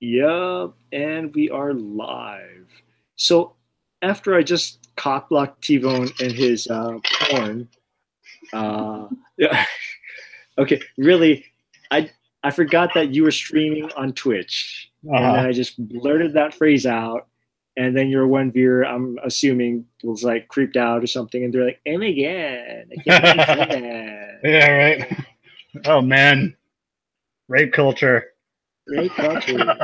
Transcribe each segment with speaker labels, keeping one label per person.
Speaker 1: Yep, and we are live. So after I just cockblocked T-Bone and his porn, yeah, okay, really, I I forgot that you were streaming on Twitch, and then
Speaker 2: Uh-huh.
Speaker 1: I just blurted that phrase out, and then your one viewer, I'm assuming, was like creeped out or something, and they're like, "Oh my god, I can't believe you said that."
Speaker 2: Yeah, right. Oh man, rape culture.
Speaker 1: Rape culture.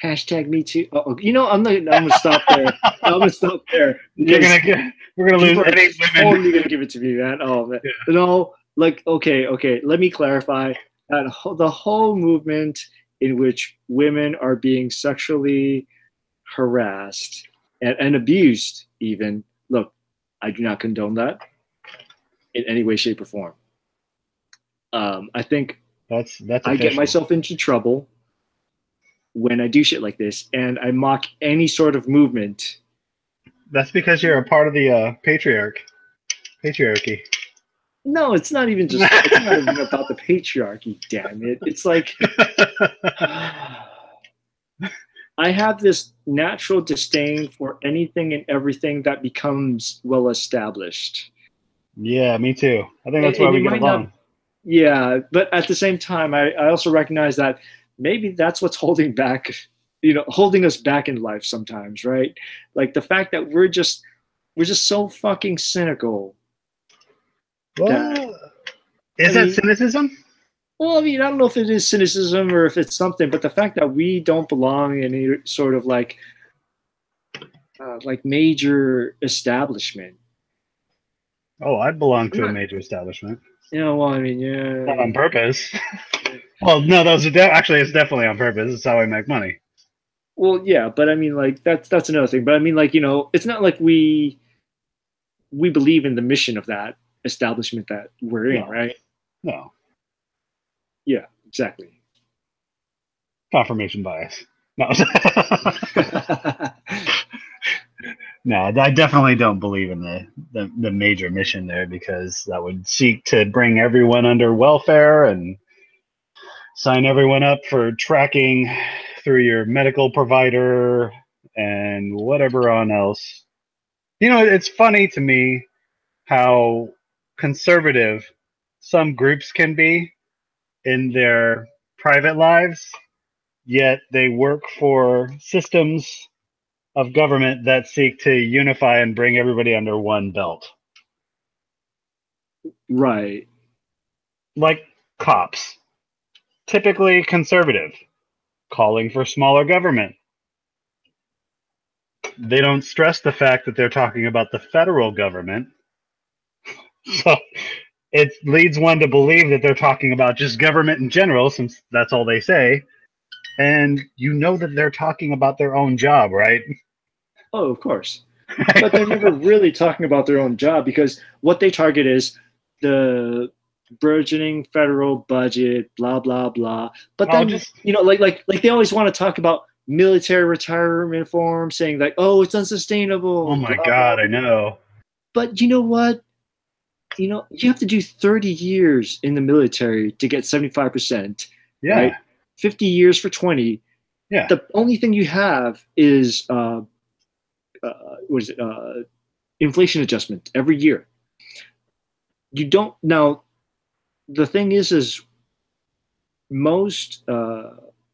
Speaker 1: Hashtag me too. I'm gonna stop there. I'm gonna stop there
Speaker 2: You're
Speaker 1: because
Speaker 2: gonna get. We're gonna lose
Speaker 1: people are
Speaker 2: any women.
Speaker 1: totally gonna give it to me, man. Oh man,
Speaker 2: Yeah.
Speaker 1: no, like okay. Let me clarify that the whole movement in which women are being sexually harassed and abused, even. Look, I do not condone that in any way, shape, or form. I think
Speaker 2: That's
Speaker 1: I get
Speaker 2: official.
Speaker 1: myself into trouble when I do shit like this, and I mock any sort of movement.
Speaker 2: That's because you're a part of the patriarchy.
Speaker 1: No, it's not even about the patriarchy, damn it. It's like I have this natural disdain for anything and everything that becomes well established.
Speaker 2: Yeah, me too. I think that's why
Speaker 1: And
Speaker 2: we
Speaker 1: it
Speaker 2: get
Speaker 1: might not,
Speaker 2: along.
Speaker 1: yeah, but at the same time, I also recognize that maybe that's what's holding back, holding us back in life sometimes, right? Like the fact that we're just so fucking cynical that,
Speaker 2: Well,
Speaker 1: I
Speaker 2: is that
Speaker 1: mean,
Speaker 2: cynicism?
Speaker 1: well, I mean, I don't know if it is cynicism or if it's something, but the fact that we don't belong in any sort of like major establishment.
Speaker 2: Oh, I belong
Speaker 1: I'm
Speaker 2: to a
Speaker 1: not,
Speaker 2: major establishment.
Speaker 1: well, I mean, yeah,
Speaker 2: Not on purpose. Well, no, those are actually it's definitely on purpose. It's how I make money.
Speaker 1: well, yeah, but I mean, like that's another thing. But I mean, like it's not like we believe in the mission of that establishment that we're in,
Speaker 2: No,
Speaker 1: right?
Speaker 2: no.
Speaker 1: Yeah, exactly.
Speaker 2: Confirmation bias. No. No, I definitely don't believe in the major mission there because that would seek to bring everyone under welfare and sign everyone up for tracking through your medical provider and whatever on else. You know, it's funny to me how conservative some groups can be in their private lives, yet they work for systems of government that seek to unify and bring everybody under one belt.
Speaker 1: Right.
Speaker 2: Like cops, typically conservative, calling for smaller government. They don't stress the fact that they're talking about the federal government. So it leads one to believe that they're talking about just government in general, since that's all they say. And you know that they're talking about their own job, right?
Speaker 1: Oh, of course. But they're never really talking about their own job because what they target is the burgeoning federal budget, blah blah blah. But
Speaker 2: Oh,
Speaker 1: then
Speaker 2: just
Speaker 1: like they always want to talk about military retirement form, saying like, oh, it's
Speaker 2: oh
Speaker 1: unsustainable,
Speaker 2: my
Speaker 1: blah blah
Speaker 2: god, I
Speaker 1: blah.
Speaker 2: know.
Speaker 1: But you know what? You have to do 30 years in the military to get 75%,
Speaker 2: Yeah,
Speaker 1: right? 50 years for 20.
Speaker 2: yeah.
Speaker 1: The only thing you have is what is it? Inflation adjustment every year. You don't now. The thing is most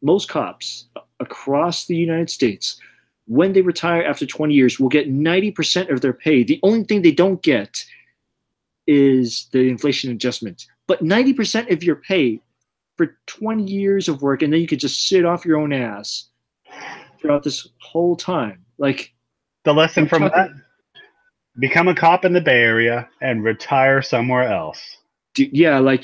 Speaker 1: most cops across the United States, when they retire after 20 years, will get 90% of their pay. The only thing they don't get is the inflation adjustment. But 90% of your pay for 20 years of work, and then you could just sit off your own ass throughout this whole time. Like
Speaker 2: The lesson
Speaker 1: we're
Speaker 2: from that:
Speaker 1: talking,
Speaker 2: become a cop in the Bay Area and retire somewhere else.
Speaker 1: yeah, like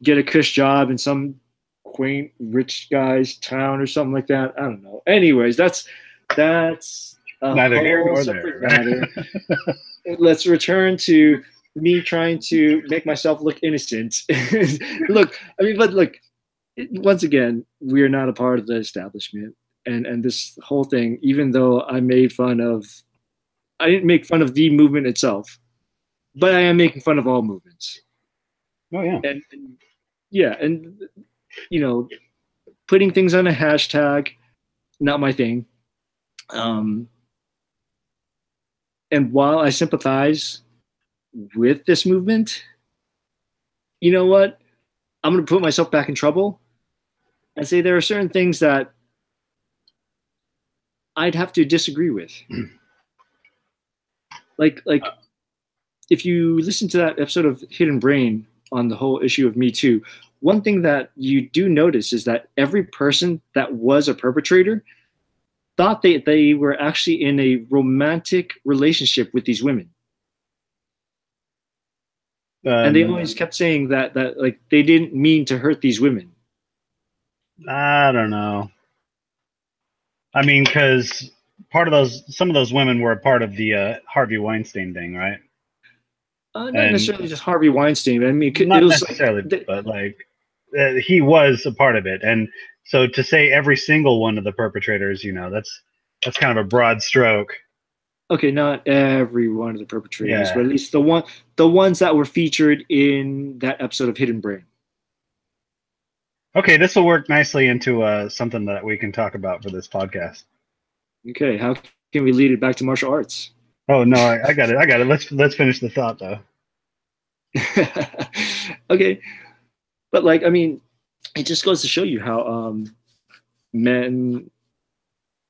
Speaker 1: get a cush job in some quaint rich guy's town or something like that. I don't know. Anyways, that's a
Speaker 2: Neither here
Speaker 1: whole
Speaker 2: nor
Speaker 1: separate
Speaker 2: there, right?
Speaker 1: matter. Let's return to me trying to make myself look innocent. Look, I mean, but look, once again, we're not a part of the establishment, and this whole thing, even though I didn't make fun of the movement itself, but I am making fun of all movements.
Speaker 2: Oh yeah.
Speaker 1: And yeah, and you know, putting things on a hashtag, not my thing. Um, and while I sympathize with this movement, you know what? I'm going to put myself back in trouble and say there are certain things that I'd have to disagree with. Like if you listen to that episode of Hidden Brain on the whole issue of Me Too, one thing that you do notice is that every person that was a perpetrator thought they were actually in a romantic relationship with these women. And they always kept saying that like they didn't mean to hurt these women.
Speaker 2: I don't know. I mean, because some of those women were a part of the Harvey Weinstein thing, right?
Speaker 1: Not
Speaker 2: And
Speaker 1: necessarily just Harvey Weinstein. I mean, it
Speaker 2: not
Speaker 1: was
Speaker 2: necessarily,
Speaker 1: like
Speaker 2: but like he was a part of it. And so to say every single one of the perpetrators, that's kind of a broad stroke.
Speaker 1: okay, not every one of the perpetrators, but
Speaker 2: Yeah.
Speaker 1: at least the ones that were featured in that episode of Hidden Brain.
Speaker 2: Okay, this will work nicely into something that we can talk about for this podcast.
Speaker 1: Okay, how can we lead it back to martial arts?
Speaker 2: Oh no, I got it. I got it. Let's finish the thought though.
Speaker 1: Okay, but like I mean, it just goes to show you how men.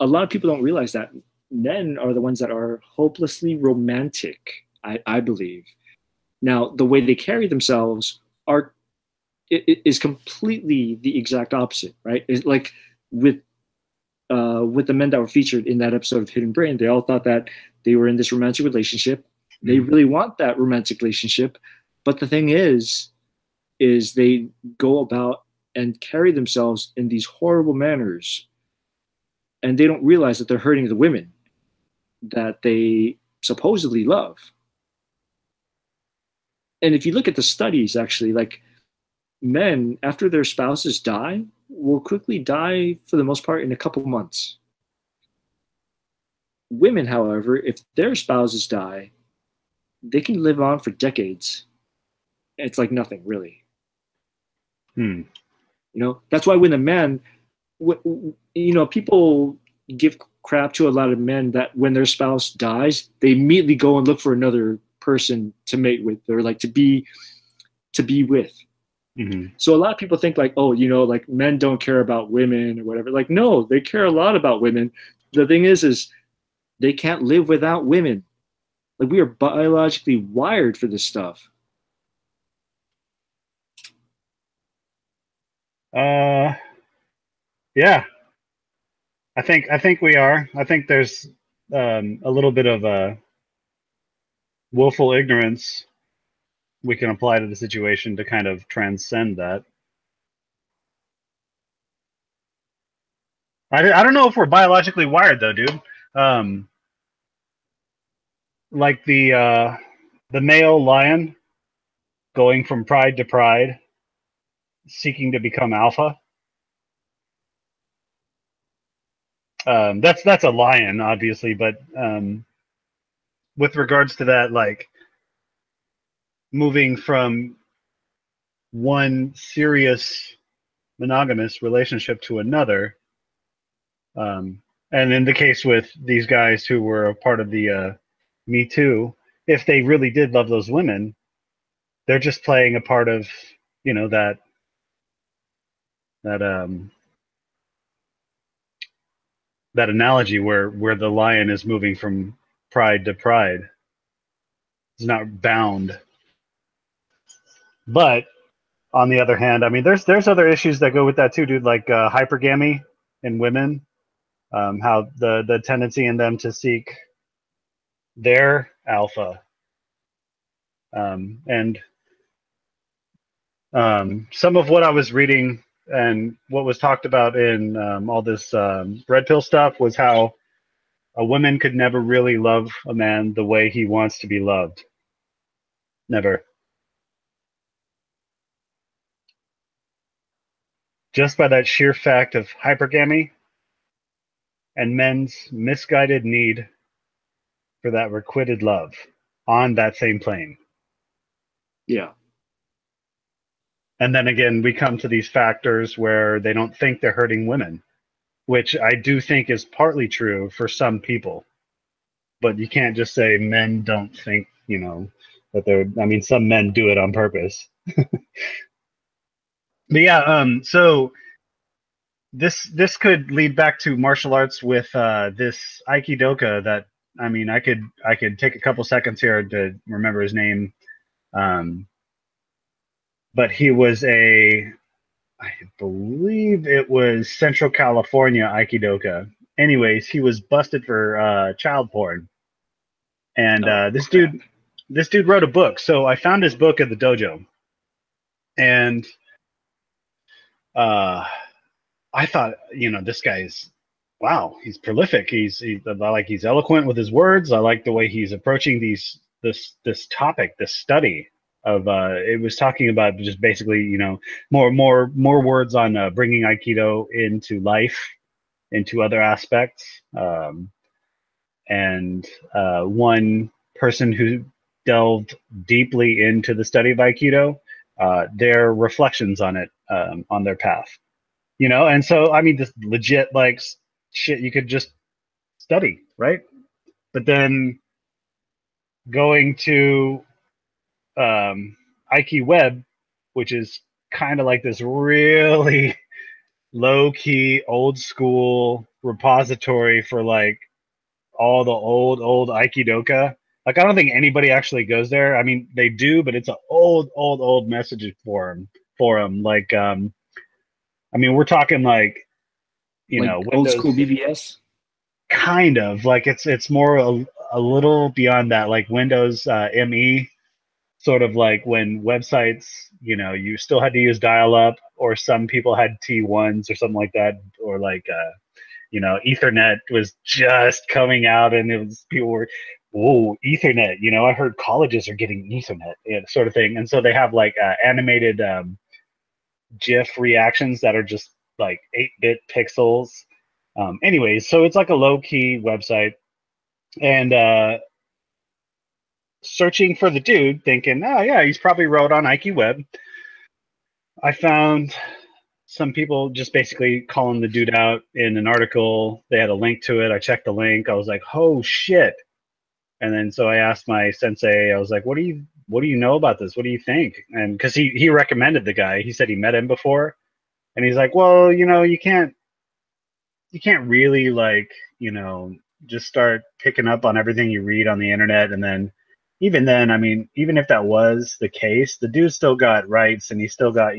Speaker 1: A lot of people don't realize that men are the ones that are hopelessly romantic. I believe. Now, the way they carry themselves are is completely the exact opposite, right? It's like with the men that were featured in that episode of Hidden Brain, they all thought that they were in this romantic relationship. They really want that romantic relationship, but the thing is they go about and carry themselves in these horrible manners, and they don't realize that they're hurting the women that they supposedly love. And if you look at the studies, actually, like men after their spouses die will quickly die for the most part in a couple months. Women, however, if their spouses die, they can live on for decades. It's like nothing, really.
Speaker 2: Hmm.
Speaker 1: That's why when a man, people give crap to a lot of men that when their spouse dies, they immediately go and look for another person to mate with or like to be with.
Speaker 2: Mm-hmm.
Speaker 1: So a lot of people think like, oh, like men don't care about women or whatever. Like, no, they care a lot about women. The thing is they can't live without women. Like we are biologically wired for this stuff.
Speaker 2: Yeah. I think we are. I think there's a little bit of willful ignorance we can apply to the situation to kind of transcend that. I don't know if we're biologically wired though, dude. Um, like the male lion going from pride to pride, seeking to become alpha. That's a lion, obviously, but with regards to that, like moving from one serious monogamous relationship to another, and in the case with these guys who were a part of the Me Too, if they really did love those women, they're just playing a part of that that that analogy where the lion is moving from pride to pride. It's not bound. But on the other hand, I mean, there's other issues that go with that too, dude. Like hypergamy in women, how the tendency in them to seek their alpha, and some of what I was reading and what was talked about in all this red pill stuff was how a woman could never really love a man the way he wants to be loved. Never. Just by that sheer fact of hypergamy and men's misguided need for that requited love on that same plane.
Speaker 1: Yeah.
Speaker 2: And then again, we come to these factors where they don't think they're hurting women, which I do think is partly true for some people. But you can't just say men don't think, that they're, I mean, some men do it on purpose. But yeah, so this could lead back to martial arts with this Aikidoka that, I mean, I could take a couple seconds here to remember his name. Um, but he was I believe it was Central California Aikidoka. Anyways, he was busted for child porn, and
Speaker 1: Oh crap!
Speaker 2: this dude wrote a book. So I found his book at the dojo, and uh, I thought, this guy's wow, he's prolific. I like he's eloquent with his words. I like the way he's approaching this topic, this study of it was talking about just basically, more words on bringing Aikido into life, into other aspects. And one person who delved deeply into the study of Aikido, their reflections on it, on their path. And so, I mean, this legit, like, shit you could just study, right? But then going to Aiki Web, which is kind of like this really low key, old school repository for like all the old Aikidoka. Like, I don't think anybody actually goes there. I mean, they do, but it's an old message forum. Like, I mean, we're talking like,
Speaker 1: Like old
Speaker 2: Windows.
Speaker 1: school BBS.
Speaker 2: Kind of like it's more a little beyond that, like Windows ME, sort of like when websites, you still had to use dial-up, or some people had T1s or something like that, or like Ethernet was just coming out, and it was people were, whoa, Ethernet, I heard colleges are getting Ethernet, sort of thing, and so they have like animated GIF reactions that are just like 8-bit pixels. Anyways, so it's like a low key website, and searching for the dude, thinking, oh yeah, he's probably wrote on Ike Web. I found some people just basically calling the dude out in an article. They had a link to it. I checked the link. I was like, oh shit. And then so I asked my sensei, I was like, what do you know about this? What do you think? And because he recommended the guy, he said he met him before, and he's like, well, you can't really, like, just start picking up on everything you read on the internet. And then even then, I mean, even if that was the case, the dude still got rights, and he still got,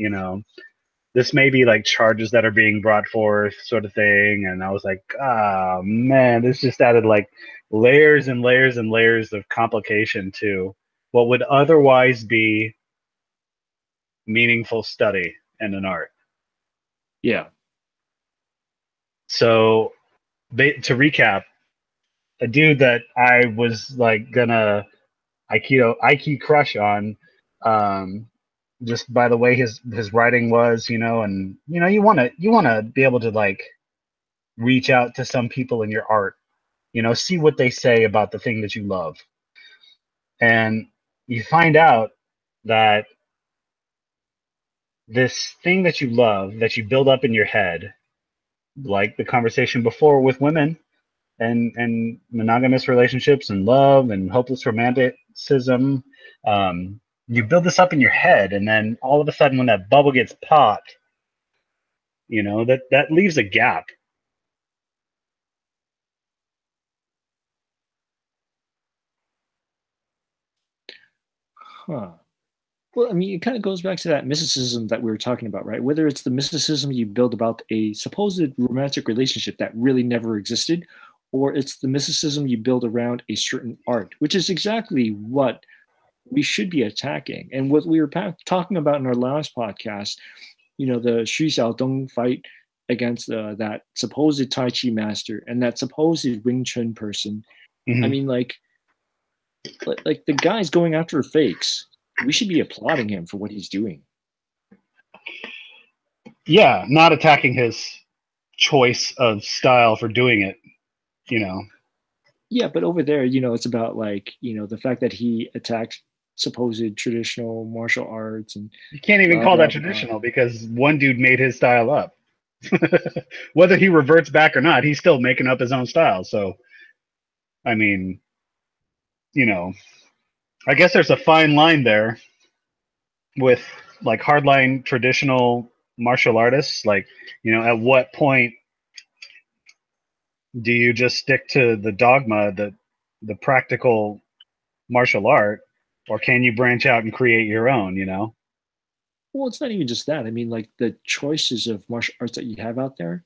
Speaker 2: this may be like charges that are being brought forth, sort of thing. And I was like, ah, man, this just added like layers and layers and layers of complication to what would otherwise be meaningful study in an art.
Speaker 1: Yeah.
Speaker 2: So to recap, a dude that I was like gonna Aiki crush on, just by the way his writing was, and you wanna be able to like reach out to some people in your art, see what they say about the thing that you love, and you find out that this thing that you love, that you build up in your head, like the conversation before with women, and monogamous relationships and love and hopeless romanticism. You build this up in your head, and then all of a sudden, when that bubble gets popped, that leaves a gap.
Speaker 1: Huh. Well, I mean, it kind of goes back to that mysticism that we were talking about, right? Whether it's the mysticism you build about a supposed romantic relationship that really never existed, or it's the mysticism you build around a certain art, which is exactly what we should be attacking. And what we were talking about in our last podcast, the Xu Xiaodong fight against that supposed Tai Chi master and that supposed Wing Chun person.
Speaker 2: Mm-hmm.
Speaker 1: I mean, like the guy's going after fakes. We should be applauding him for what he's doing.
Speaker 2: Yeah, not attacking his choice of style for doing it,
Speaker 1: Yeah, but over there, it's about like, the fact that he attacked supposed traditional martial arts and
Speaker 2: You can't even
Speaker 1: blah
Speaker 2: call
Speaker 1: blah
Speaker 2: that
Speaker 1: blah.
Speaker 2: traditional because one dude made his style up. Whether he reverts back or not, he's still making up his own style. So, I mean, you know, I guess there's a fine line there with like hardline traditional martial artists. Like, at what point do you just stick to the dogma, the practical martial art, or can you branch out and create your own?
Speaker 1: Well, it's not even just that. I mean, like the choices of martial arts that you have out there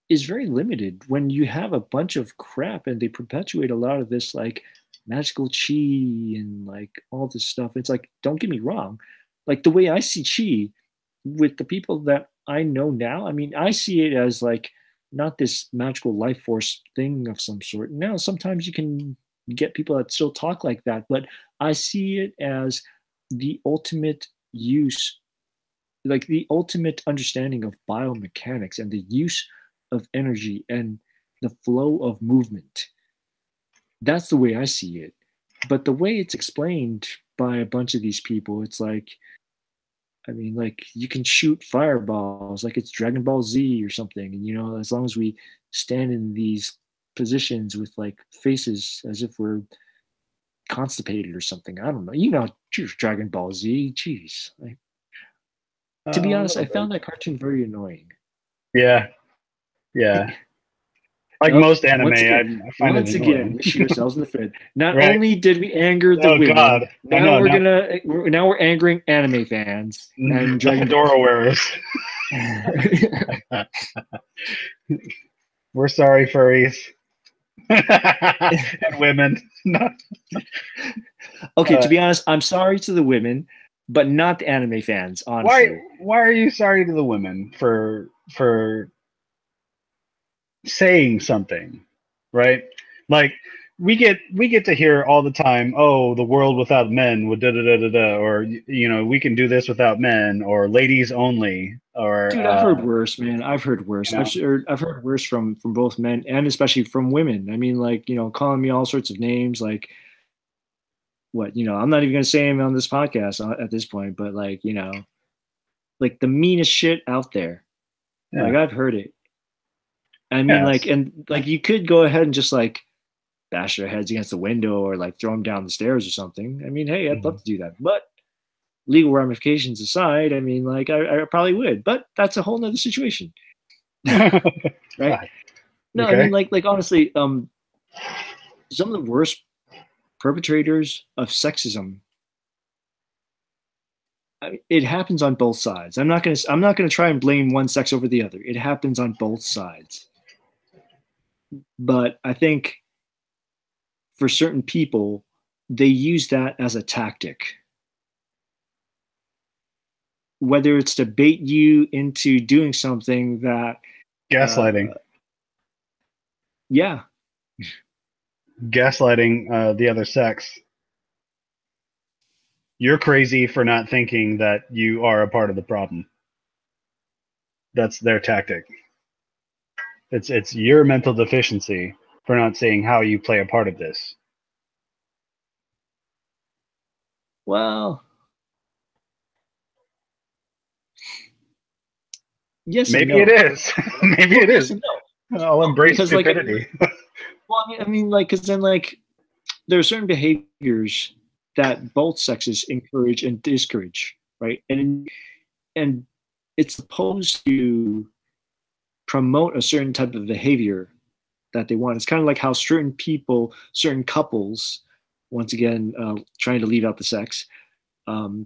Speaker 1: is very limited when you have a bunch of crap and they perpetuate a lot of this like magical chi and like all this stuff. It's like, don't get me wrong, like the way I see chi with the people that I know now, I mean, I see it as like not this magical life force thing of some sort. Now, sometimes you can get people that still talk like that, but I see it as the ultimate use, like the ultimate understanding of biomechanics and the use of energy and the flow of movement. That's the way I see it. But the way it's explained by a bunch of these people, it's like, I mean, like you can shoot fireballs like it's Dragon Ball Z or something. And, as long as we stand in these positions with like faces as if we're constipated or something. I don't know. Dragon Ball Z. Jeez. Like, to be
Speaker 2: A
Speaker 1: honest,
Speaker 2: little
Speaker 1: I
Speaker 2: bit.
Speaker 1: found that cartoon very annoying.
Speaker 2: Yeah, yeah. Like
Speaker 1: Oh,
Speaker 2: most anime,
Speaker 1: once again,
Speaker 2: I find it
Speaker 1: once again,
Speaker 2: annoying.
Speaker 1: we shoot ourselves in the foot. Not
Speaker 2: Right?
Speaker 1: only did we anger the
Speaker 2: Oh
Speaker 1: women,
Speaker 2: God, I
Speaker 1: now
Speaker 2: know.
Speaker 1: we're
Speaker 2: Now,
Speaker 1: gonna now we're angering anime fans and
Speaker 2: the
Speaker 1: Dragon Ball
Speaker 2: fedora wearers.
Speaker 1: Z.
Speaker 2: We're sorry, furries and women.
Speaker 1: Okay,
Speaker 2: uh,
Speaker 1: to be honest, I'm sorry to the women, but not the anime fans,
Speaker 2: why?
Speaker 1: honestly.
Speaker 2: Why are you sorry to the women for saying something, right? Like we get to hear all the time, oh, the world without men would da da da da da, or we can do this without men, or ladies only, or
Speaker 1: Dude, I've heard worse, man. I've heard
Speaker 2: you
Speaker 1: worse.
Speaker 2: know,
Speaker 1: I've heard worse from both men and especially from women. I mean, like, calling me all sorts of names, like what, I'm not even gonna say them on this podcast at this point, but like, like the meanest shit out there. Like
Speaker 2: yeah,
Speaker 1: I've heard it. I mean,
Speaker 2: yeah,
Speaker 1: like, and like you could go ahead and just like bash their heads against the window or like throw them down the stairs or something. I mean, hey, I'd love
Speaker 2: mhm.
Speaker 1: to do that, but legal ramifications aside, I mean, like I probably would, but that's a whole nother situation, right?
Speaker 2: God,
Speaker 1: No, I
Speaker 2: okay,
Speaker 1: mean, like honestly, some of the worst perpetrators of sexism, it happens on both sides. I'm not gonna try and blame one sex over the other. It happens on both sides, but I think for certain people, they use that as a tactic, whether it's to bait you into doing something that,
Speaker 2: gaslighting,
Speaker 1: uh, yeah,
Speaker 2: gaslighting the other sex. You're crazy for not thinking that you are a part of the problem. That's their tactic. It's your mental deficiency for not seeing how you play a part of this.
Speaker 1: well, yes and
Speaker 2: Maybe it
Speaker 1: no.
Speaker 2: is. Maybe
Speaker 1: Well,
Speaker 2: it
Speaker 1: yes
Speaker 2: is.
Speaker 1: and no.
Speaker 2: I'll
Speaker 1: Well,
Speaker 2: embrace
Speaker 1: because like,
Speaker 2: stupidity.
Speaker 1: well, I mean, like, because then like there are certain behaviors that both sexes encourage and discourage, right? And it's supposed to promote a certain type of behavior that they want. It's kind of like how certain people, certain couples, once again, trying to leave out the sex,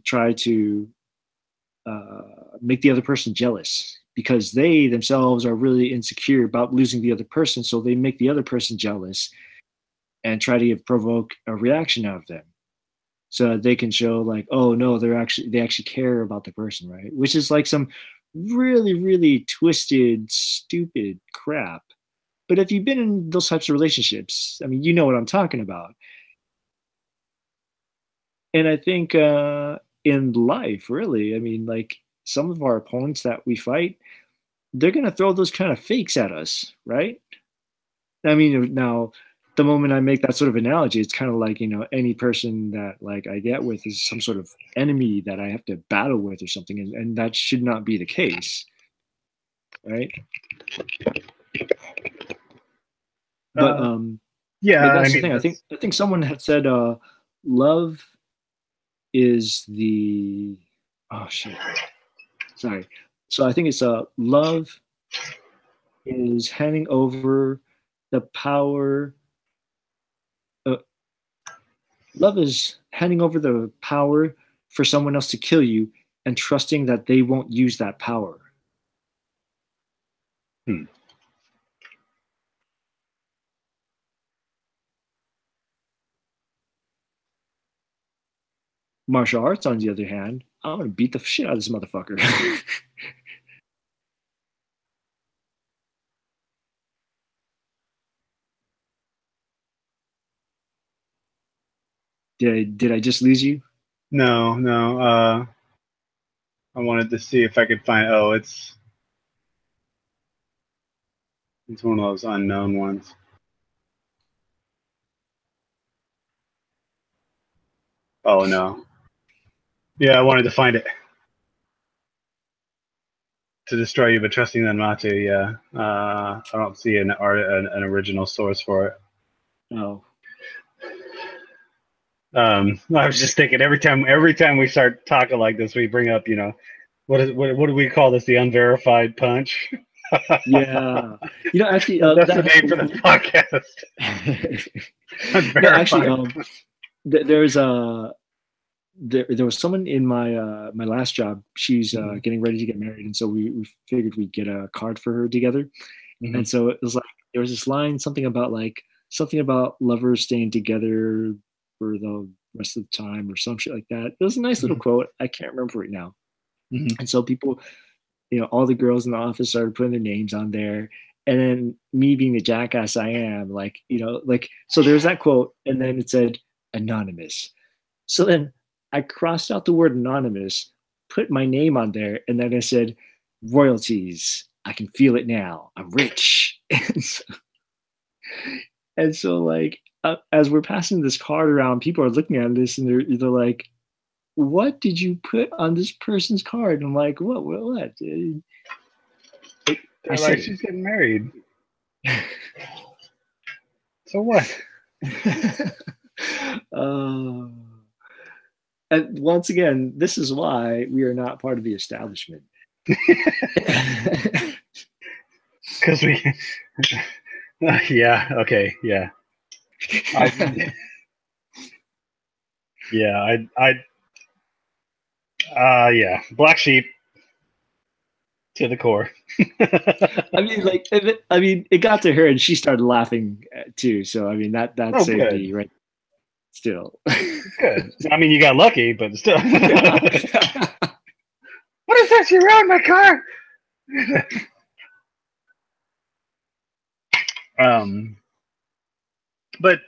Speaker 1: try to make the other person jealous because they themselves are really insecure about losing the other person. So they make the other person jealous and try to provoke a reaction out of them. So they can show like, oh no, they actually care about the person, right? Which is like some really, really twisted, stupid crap. But if you've been in those types of relationships, I mean, you know what I'm talking about. And I think in life, really, I mean, like some of our opponents that we fight, they're gonna throw those kind of fakes at us, right? I mean, now the moment I make that sort of analogy, it's kind of like, any person that like I get with is some sort of enemy that I have to battle with or something, and that should not be the case, right? But
Speaker 2: Yeah,
Speaker 1: but
Speaker 2: I
Speaker 1: that's the
Speaker 2: mean,
Speaker 1: thing. I think someone had said, love is the oh shit, sorry. So I think it's love is handing over the power. Uh, Love is handing over the power for someone else to kill you and trusting that they won't use that power.
Speaker 2: hmm.
Speaker 1: Martial arts, on the other hand, I'm gonna beat the shit out of this motherfucker. did I just lose you?
Speaker 2: No, no. I wanted to see if I could find. Oh, it's one of those unknown ones. Oh no. Yeah, I wanted to find it to destroy you, but trusting them not to. Yeah. I don't see an original source for it.
Speaker 1: Oh,
Speaker 2: I was just thinking every time we start talking like this, we bring up, what do we call this? The unverified punch.
Speaker 1: yeah. Actually,
Speaker 2: That's the name for the podcast.
Speaker 1: no, actually,
Speaker 2: Unverified.
Speaker 1: there's there was someone in my last job. She's
Speaker 2: Mhm,
Speaker 1: getting ready to get married, and so we figured we'd get a card for her together.
Speaker 2: mhm,
Speaker 1: And so it was like there was this line, something about lovers staying together for the rest of the time or some shit like that. It was a nice little
Speaker 2: mhm,
Speaker 1: quote. I can't remember it now.
Speaker 2: mhm.
Speaker 1: And so people, all the girls in the office started putting their names on there. And then me being the jackass I am, so there's that quote, and then it said anonymous. So then I crossed out the word anonymous, put my name on there, and then I said royalties. I can feel it now. I'm rich. And so like as we're passing this card around, people are looking at this and they're like, "What did you put on this person's card?" And I'm like, "What? What? What?" I
Speaker 2: They're like,
Speaker 1: said
Speaker 2: she's getting married.
Speaker 1: it.
Speaker 2: So what?
Speaker 1: uh, and once again, this is why we are not part of the establishment.
Speaker 2: Because we. Yeah. Okay. Yeah. I. Yeah. Yeah. Black sheep to the core.
Speaker 1: I mean, it got to her, and she started laughing too. So I mean, that
Speaker 2: Oh,
Speaker 1: saved
Speaker 2: good.
Speaker 1: me right still.
Speaker 2: Good. I mean, you got lucky, but still.
Speaker 1: Yeah.
Speaker 2: What is that? You ruined my car. um, but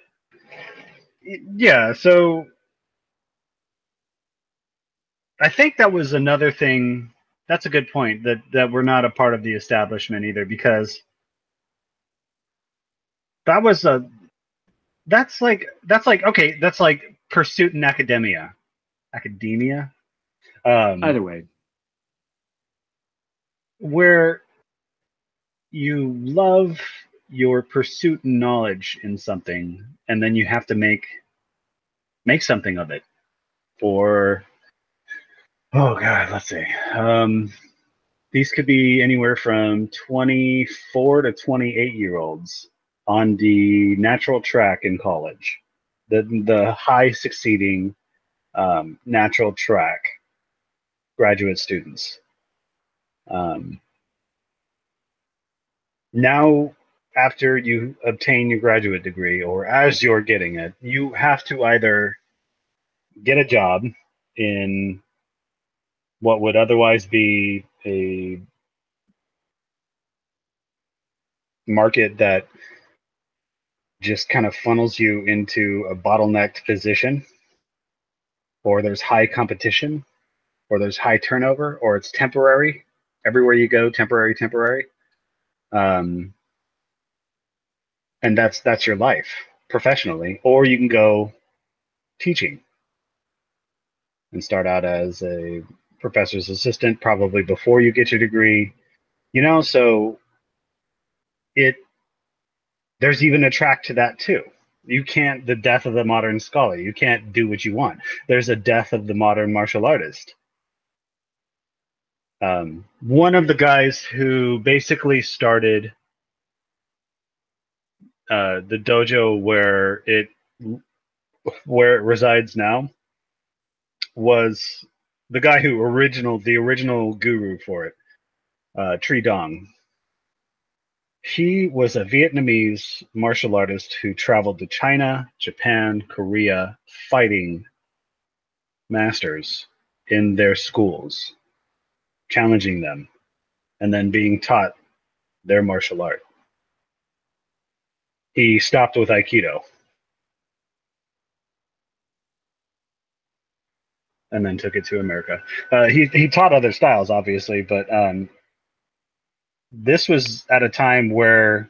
Speaker 2: yeah, so I think that was another thing. That's a good point that we're not a part of the establishment either, because that was a that's like okay, that's like pursuit in academia,
Speaker 1: Either way,
Speaker 2: where you love your pursuit and knowledge in something, and then you have to make something of it. Or oh god, let's see. These could be anywhere from 24 to 28-year-olds on the natural track in college, the high succeeding natural track graduate students. Um, Now, after you obtain your graduate degree, or as you're getting it, you have to either get a job in what would otherwise be a market that just kind of funnels you into a bottlenecked position, or there's high competition, or there's high turnover, or it's temporary. Everywhere you go, temporary, temporary. Um, and that's your life. professionally, or you can go teaching and start out as a professor's assistant probably before you get your degree. So it there's even a track to that too. You can't the death of the modern scholar. You can't do what you want. There's a death of the modern martial artist. One of the guys who basically started the dojo where it resides now was the guy who the original guru for it, Tri Dong. He was a Vietnamese martial artist who traveled to China, Japan, Korea, fighting masters in their schools, challenging them, and then being taught their martial art. He stopped with Aikido and then took it to America. He taught other styles, obviously, but this was at a time where,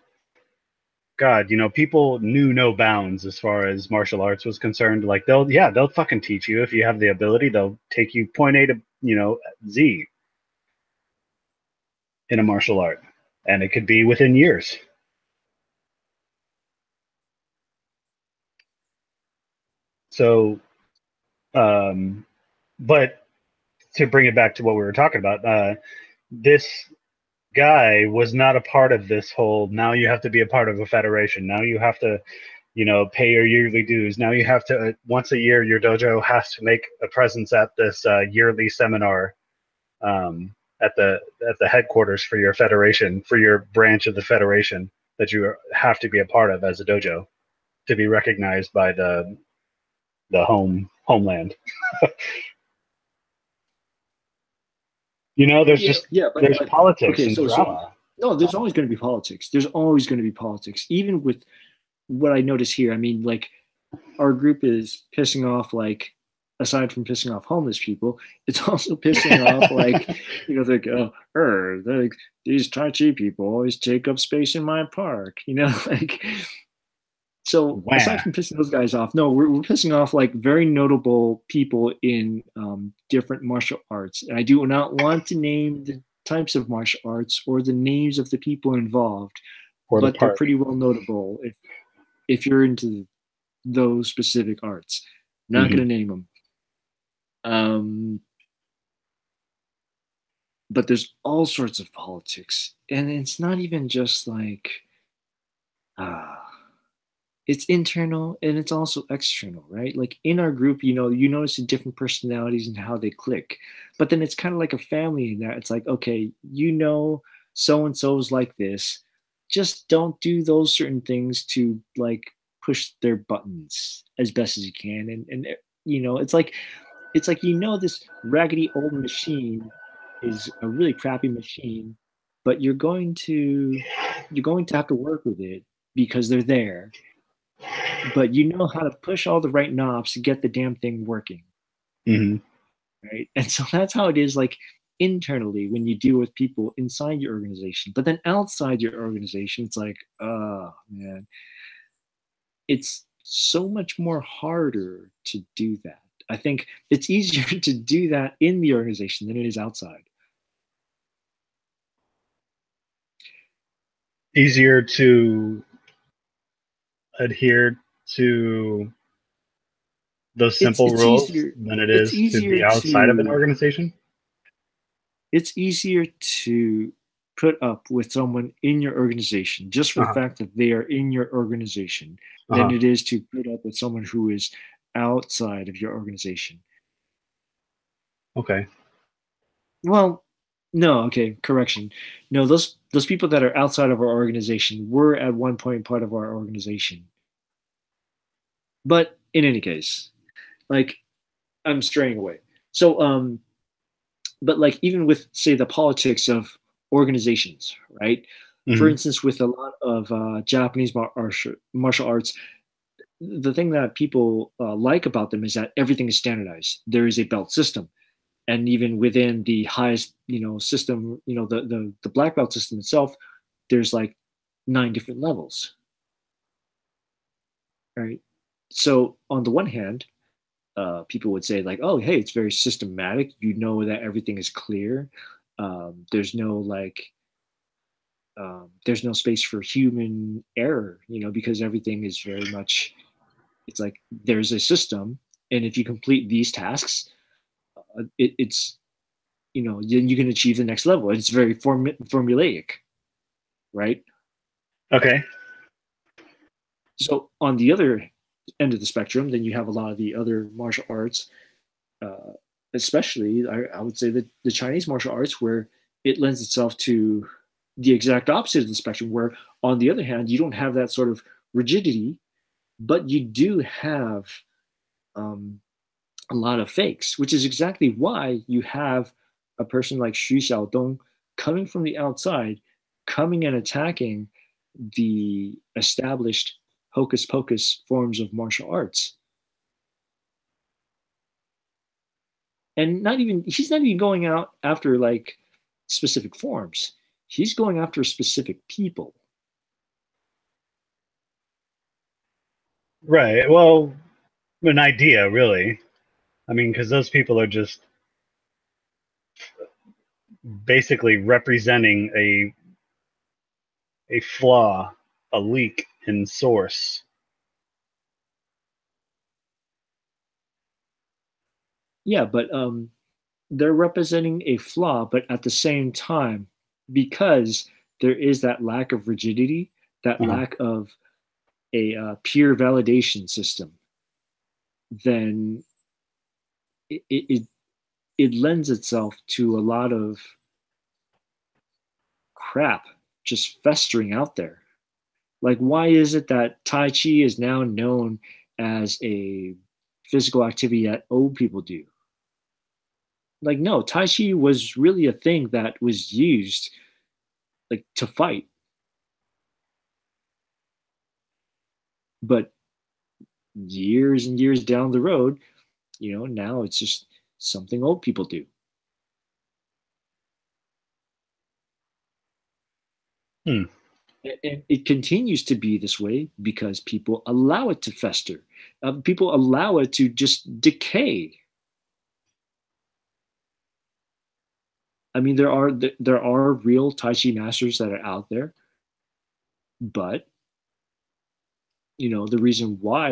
Speaker 2: God, people knew no bounds as far as martial arts was concerned. Like they'll fucking teach you if you have the ability. They'll take you point A to Z in a martial art, and it could be within years. So, but to bring it back to what we were talking about, this guy was not a part of this whole, now you have to be a part of a federation. Now you have to, pay your yearly dues. Now you have to, once a year, your dojo has to make a presence at this yearly seminar at the headquarters for your federation, for your branch of the federation that you have to be a part of as a dojo to be recognized by the homeland. There's politics
Speaker 1: okay,
Speaker 2: and drama.
Speaker 1: No, there's always going to be politics. There's always going to be politics, even with what I notice here. I mean, like, our group is pissing off, like, aside from pissing off homeless people, it's also pissing off, like, like, these Tai Chi people always take up space in my park, like. So aside from pissing those guys off, no, we're pissing off like very notable people in different martial arts. And I do not want to name the types of martial arts or the names of the people involved, but they're pretty well notable if you're into those specific arts. Not going to name them. But there's all sorts of politics, and it's not even just like. It's internal and it's also external, right? Like in our group, you notice the different personalities and how they click. But then it's kind of like a family in that it's like, okay, so and so's like this. Just don't do those certain things to like push their buttons as best as you can. And it's like this raggedy old machine is a really crappy machine, but you're going to have to work with it because they're there. But you know how to push all the right knobs to get the damn thing working. Right? And so that's how it is, like, internally when you deal with people inside your organization. But then outside your organization, it's like, oh, man. It's so much more harder to do that. I think it's easier to do that in the organization than it is outside.
Speaker 2: Easier to adhere to those simple rules than it is to be outside of an organization?
Speaker 1: It's easier to put up with someone in your organization just for the fact that they are in your organization than it is to put up with someone who is outside of your organization.
Speaker 2: Okay.
Speaker 1: Well, no, okay, correction. No, those people that are outside of our organization were at one point part of our organization. But in any case, like, I'm straying away. So, but like even with, say, the politics of organizations, right? For instance, with a lot of Japanese martial arts, the thing that people like about them is that everything is standardized. There is a belt system. And even within the highest, system, the black belt system itself, there's like 9 different levels. right? So on the one hand, people would say like, oh, hey, it's very systematic. You know that everything is clear. There's no like, there's no space for human error, because everything is very much. It's like there's a system, and if you complete these tasks, it's then you can achieve the next level. It's very formulaic, right?
Speaker 2: Okay.
Speaker 1: So on the other end of the spectrum, then you have a lot of the other martial arts, uh, especially I would say that the Chinese martial arts, where it lends itself to the exact opposite of the spectrum, where on the other hand, you don't have that sort of rigidity, but you do have um, a lot of fakes, which is exactly why you have a person like Xu Xiaodong coming from the outside, coming and attacking the established hocus pocus forms of martial arts. And he's not even going out after like specific forms. He's going after specific people.
Speaker 2: Right. Well, an idea, really. I mean, because those people are just basically representing a flaw, a leak in source.
Speaker 1: Yeah, but they're representing a flaw, but at the same time, because there is that lack of rigidity, that
Speaker 2: Uh-huh.
Speaker 1: lack of a peer validation system, then it lends itself to a lot of crap just festering out there. Like, why is it that Tai Chi is now known as a physical activity that old people do? Like, no, Tai Chi was really a thing that was used like to fight, but years and years down the road, now it's just something old people do.
Speaker 2: Hmm.
Speaker 1: And it continues to be this way because people allow it to fester. People allow it to just decay. I mean, there are real Tai Chi masters that are out there, but the reason why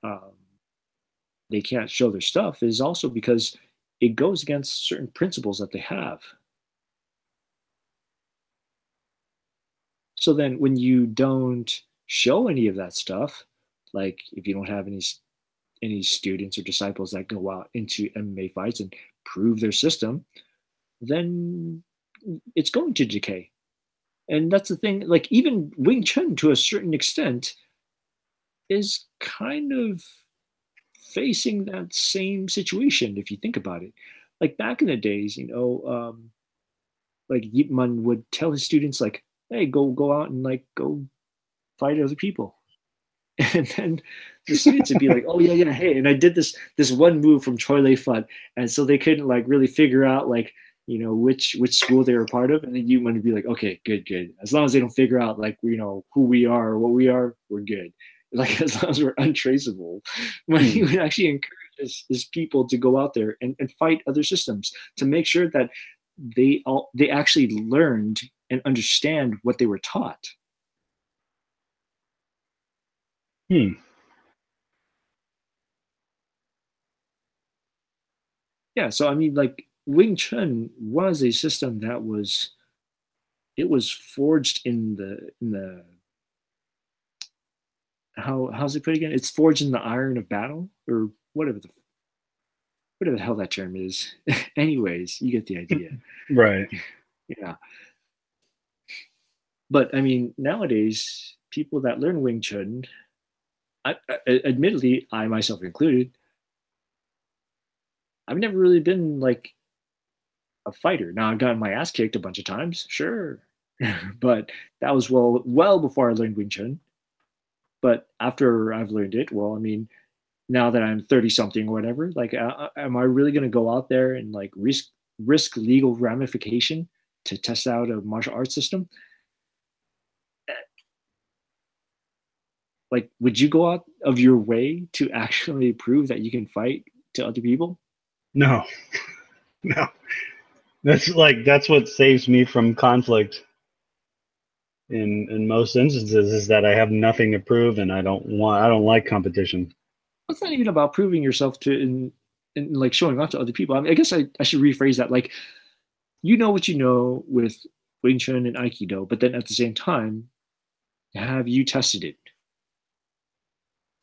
Speaker 1: um, they can't show their stuff is also because it goes against certain principles that they have. So then, when you don't show any of that stuff, like if you don't have any students or disciples that go out into MMA fights and prove their system, then it's going to decay. And that's the thing. Like even Wing Chun, to a certain extent, is kind of facing that same situation if you think about it. Like back in the days, like Yip Man would tell his students like, "Hey, go out and like go fight other people." And then the students would be like, "Oh yeah, yeah, hey," and I did this one move from Choi Lei Fut, and so they couldn't like really figure out like which school they were part of, and then you want to be like, "Okay, good, good." As long as they don't figure out like who we are or what we are, we're good. Like as long as we're untraceable, when he
Speaker 2: Hmm.
Speaker 1: would actually encourage his people to go out there and fight other systems to make sure that they actually learned and understand what they were taught.
Speaker 2: Hmm.
Speaker 1: Yeah, so I mean, like Wing Chun was a system that was forged in the how's it put again? It's forged in the iron of battle or whatever the hell that term is. Anyways, you get the idea.
Speaker 2: Right.
Speaker 1: Yeah, but I mean, nowadays people that learn Wing Chun, admittedly, I myself included, I've never really been like a fighter. Now I've gotten my ass kicked a bunch of times, sure, but that was well before I learned Wing Chun. But after I've learned it, well, I mean, now that I'm 30 something or whatever, like, am I really going to go out there and like risk legal ramification to test out a martial arts system? Like, would you go out of your way to actually prove that you can fight to other people?
Speaker 2: No, no. That's what saves me from conflict in most instances is that I have nothing to prove and I don't like competition.
Speaker 1: It's not even about proving yourself to in like showing off to other people. I mean, I guess I should rephrase that. Like, you know what you know with Wing Chun and Aikido, but then at the same time, have you tested it?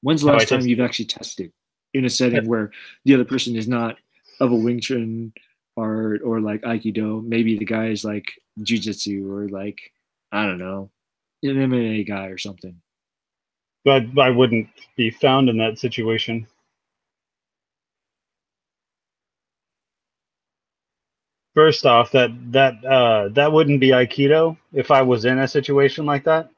Speaker 1: When's the
Speaker 2: Have I
Speaker 1: last time
Speaker 2: tested
Speaker 1: you've actually tested in a
Speaker 2: it?
Speaker 1: setting where the other person is not of a Wing Chun or like Aikido? Maybe the guy is like Jujitsu or like, I don't know, an MMA guy or something.
Speaker 2: But I wouldn't be found in that situation. First off, that wouldn't be Aikido if I was in a situation like that.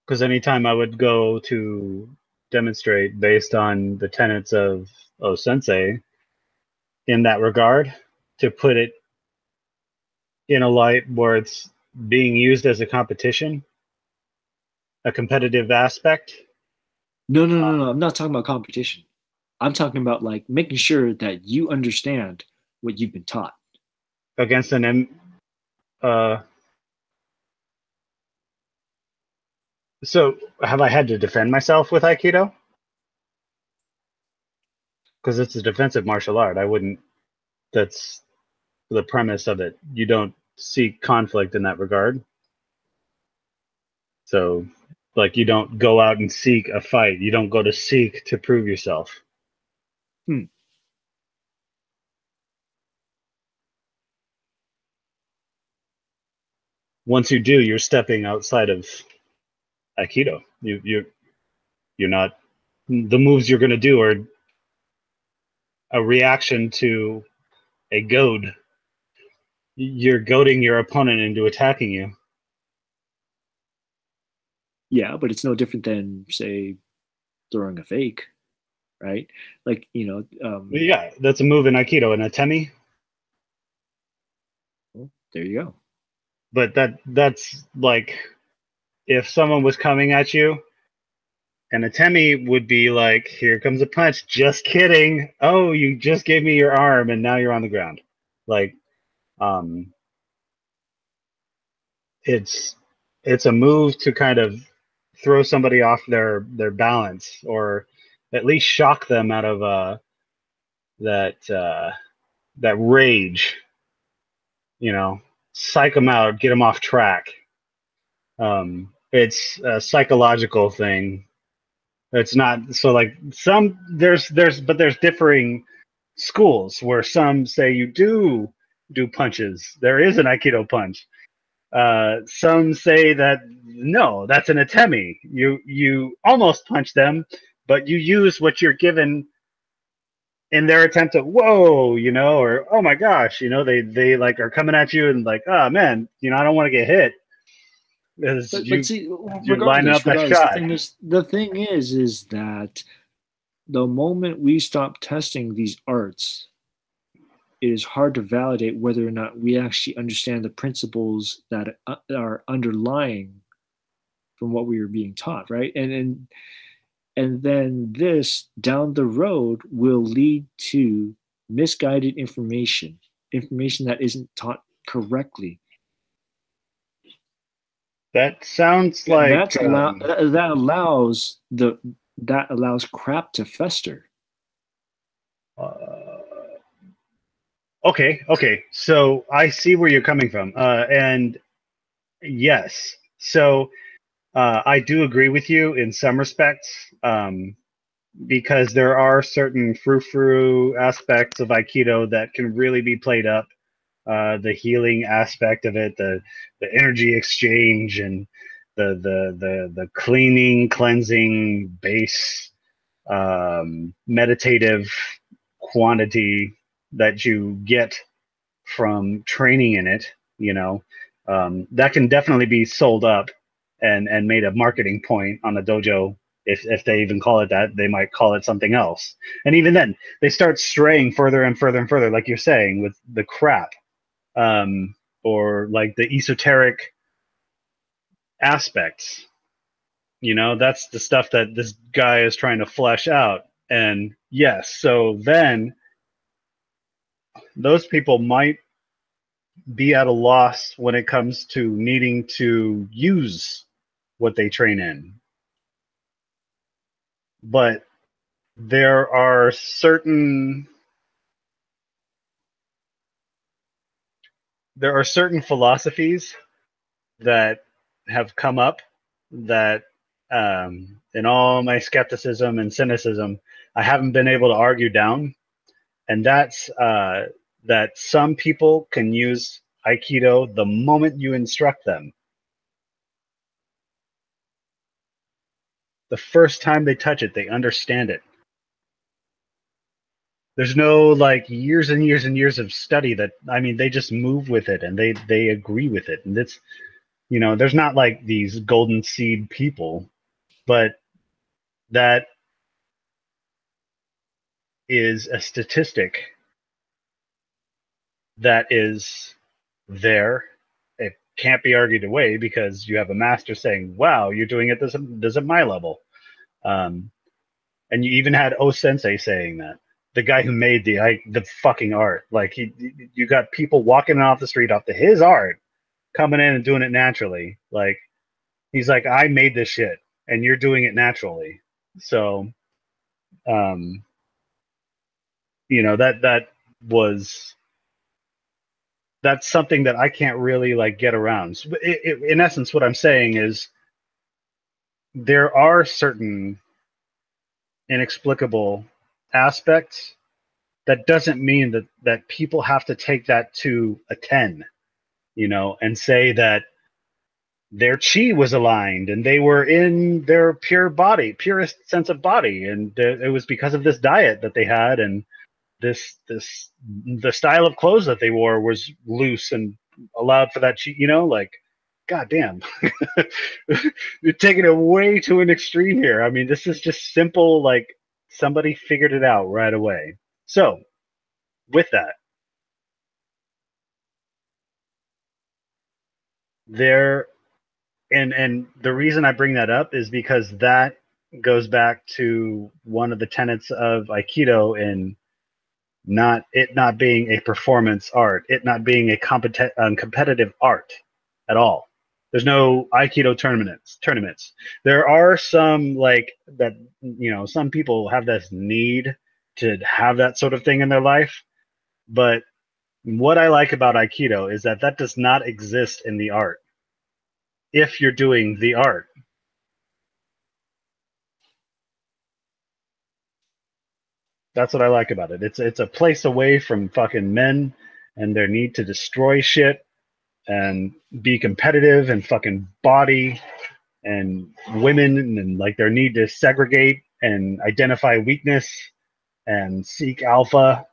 Speaker 2: Because anytime I would go to demonstrate based on the tenets of Sensei in that regard, to put it in a light where it's being used as a competition, a competitive aspect.
Speaker 1: No, no, no, no. I'm not talking about competition. I'm talking about like making sure that you understand what you've been taught.
Speaker 2: Against uh so have I had to defend myself with Aikido? Because it's a defensive martial art. I wouldn't. That's the premise of it. You don't seek conflict in that regard. So, like, you don't go out and seek a fight. You don't go to seek to prove yourself.
Speaker 1: Hmm.
Speaker 2: Once you do, you're stepping outside of Aikido. You're not. The moves you're going to do are a reaction to a goad. You're goading your opponent into attacking you.
Speaker 1: Yeah, but it's no different than say throwing a fake, right? Like,
Speaker 2: But yeah, that's a move in Aikido, an atemi.
Speaker 1: well, there you go.
Speaker 2: But that's like if someone was coming at you, and atemi would be like, "Here comes a punch." Just kidding. Oh, you just gave me your arm, and now you're on the ground. Like, um, it's it's a move to kind of throw somebody off their balance, or at least shock them out of that that rage. You know, psych them out, get them off track. It's a psychological thing. It's not so like some there's differing schools where some say you do punches. There is an Aikido punch. Some say that no, that's an atemi. You almost punch them, but you use what you're given in their attempt to whoa, or oh my gosh, they like are coming at you and like, oh man, I don't want to get hit as
Speaker 1: But see,
Speaker 2: you're lining up that
Speaker 1: the
Speaker 2: shot.
Speaker 1: thing is that the moment we stop testing these arts, it is hard to validate whether or not we actually understand the principles that are underlying from what we were being taught, right? And then this down the road will lead to misguided information that isn't taught correctly.
Speaker 2: That sounds
Speaker 1: And
Speaker 2: like
Speaker 1: that allows crap to fester.
Speaker 2: uh, okay. So I see where you're coming from, and yes, so I do agree with you in some respects, because there are certain frou-frou aspects of Aikido that can really be played up. The healing aspect of it, the energy exchange, and the cleaning, cleansing, base, meditative quantity that you get from training in it, that can definitely be sold up and made a marketing point on a dojo. If they even call it that, they might call it something else. And even then, they start straying further and further and further, like you're saying, with the crap, or like the esoteric aspects. You know, that's the stuff that this guy is trying to flesh out. And yes, so then those people might be at a loss when it comes to needing to use what they train in. But there are certain philosophies that have come up that in all my skepticism and cynicism, I haven't been able to argue down. And that's that some people can use Aikido the moment you instruct them. The first time they touch it, they understand it. There's no like years and years and years of study that, I mean, they just move with it and they agree with it. And it's, you know, there's not like these golden seed people, but that is a statistic that is there. It can't be argued away because you have a master saying, wow, you're doing it this at my level. And you even had O Sensei saying that, the guy who made the fucking art. Like you got people walking off the street off to his art, coming in and doing it naturally. Like he's like, I made this shit, and you're doing it naturally. So, you know, that's something that I can't really like get around. So in essence, what I'm saying is there are certain inexplicable aspects. That doesn't mean that people have to take that to a 10, you know, and say that their chi was aligned and they were in their purest sense of body, and it was because of this diet that they had, and the style of clothes that they wore was loose and allowed for that chi, you know, like, goddamn. You're taking it way to an extreme here. I mean, this is just simple, like somebody figured it out right away. So with that, there, and the reason I bring that up is because that goes back to one of the tenets of Aikido in not being a performance art, it not being a competitive art at all. There's no Aikido tournaments. There are some like that, you know, some people have this need to have that sort of thing in their life, but what I like about Aikido is that does not exist in the art. If you're doing the art, that's what I like about it. It's a place away from fucking men and their need to destroy shit and be competitive and fucking body and women and like their need to segregate and identify weakness and seek alpha.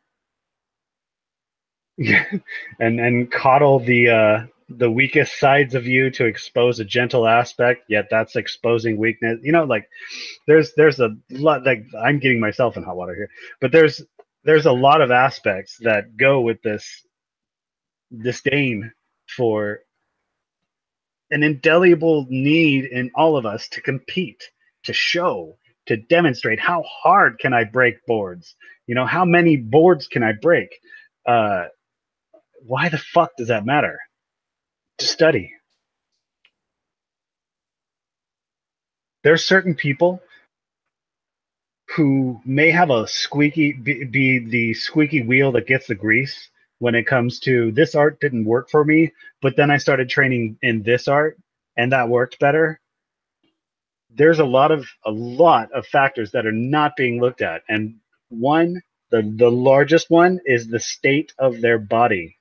Speaker 2: and coddle the weakest sides of you to expose a gentle aspect, yet that's exposing weakness. You know, like there's a lot, like I'm getting myself in hot water here, but there's a lot of aspects that go with this disdain for an indelible need in all of us to compete, to show, to demonstrate how hard can I break boards? You know, how many boards can I break? Why the fuck does that matter? To study. There's certain people who may have a be the squeaky wheel that gets the grease when it comes to this art didn't work for me, but then I started training in this art and that worked better. There's a lot of factors that are not being looked at, and one, the largest one, is the state of their body.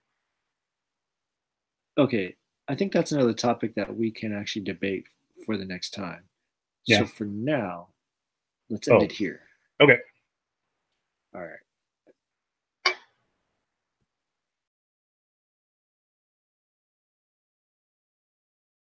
Speaker 1: Okay, I think that's another topic that we can actually debate for the next time.
Speaker 2: Yeah.
Speaker 1: So for now, let's end it here.
Speaker 2: Okay.
Speaker 1: All right.